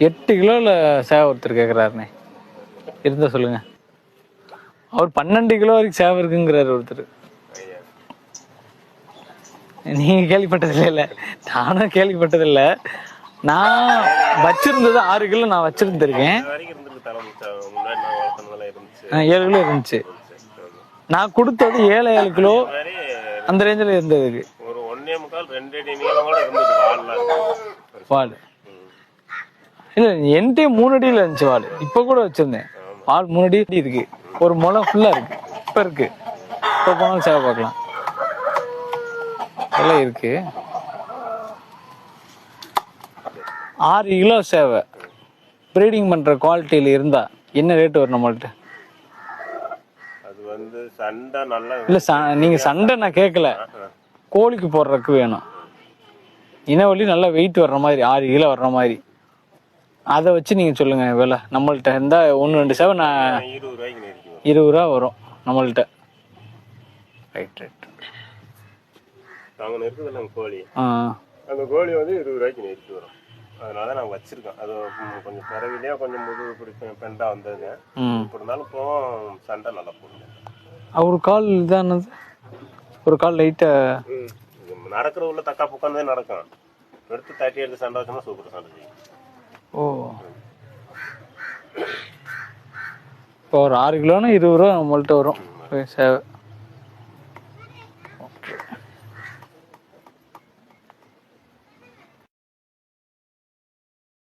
8 கிலோவில் சேவை ஒருத்தர் கேட்குறாருண்ணே, இருந்தா சொல்லுங்க. அவர் 12 கிலோ வரைக்கும் சேவை இருக்குங்கிறாரு ஒருத்தர். நீங்க கேள்விப்பட்டதில்ல? இல்லை, நானும் கேள்விப்பட்டதில்ல. நான் வச்சிருந்தது 6 கிலோ நான் வச்சிருந்துருக்கேன். 7 கிலோ இருந்துச்சு. நான் கொடுத்தது 7 கிலோ அந்த ரேஞ்சில் இருந்ததுக்கு. ஒரு 1.25 2 அடி கூட இருந்தது வால். இல்லை, என்கிட்ட 3 அடியில் இருந்துச்சு வால். இப்போ கூட வச்சிருந்தேன் வால் 3 அடி இருக்கு. ஒரு முளை ஃபுல்லா இருக்கு. இப்போ இருக்கு. இப்போ போனாலும் சேவை பார்க்கலாம். எல்லாம் இருக்கு. 6 கிலோ சேவை ப்ரீடிங் பண்ற குவாலிட்டியில இருந்தா என்ன ரேட் வரும் நம்மள்ட்ட? அது வந்து சண்டை நல்லா இல்ல, நீங்க சண்டை நான் கேட்கல, கோழிக்கு போடுறதுக்கு வேணும். இனவழி நல்லா வெயிட் வர்ற மாதிரி 6 கிலோ வர்ற மாதிரி அதை வச்சு நீங்க சொல்லுங்க விலை. நம்மள்ட்ட இருந்தா 1-2 சேவை நான் 20 ரூபா வரும் நம்மள்ட்ட. Right right. நாங்கள் இருக்குதுல்ல கோழி, அந்த கோழி வந்து 20 ரூபாய்க்கு நெருக்கி வரும். அதனால நான் வச்சிருக்கேன். அது கொஞ்சம் பிறவிலேயே கொஞ்சம் முதுகு பிடிக்கும் பெண்டா வந்ததுங்க. இப்படி இருந்தாலும் இப்போ சண்டை நல்லா போடுங்க. ஒரு கால் இதானது, ஒரு கால் லைட்டா நடக்கிற உள்ள தக்கா புக்காந்தே நடக்கும். எடுத்து தட்டி எடுத்து சண்டை வச்சோம்னா சூப்பர் சண்டை செய்யும். ஓ, இப்போ ஒரு 6 கிலோன்னா 20 ரூபா நம்மள்ட்ட வரும் சேவை.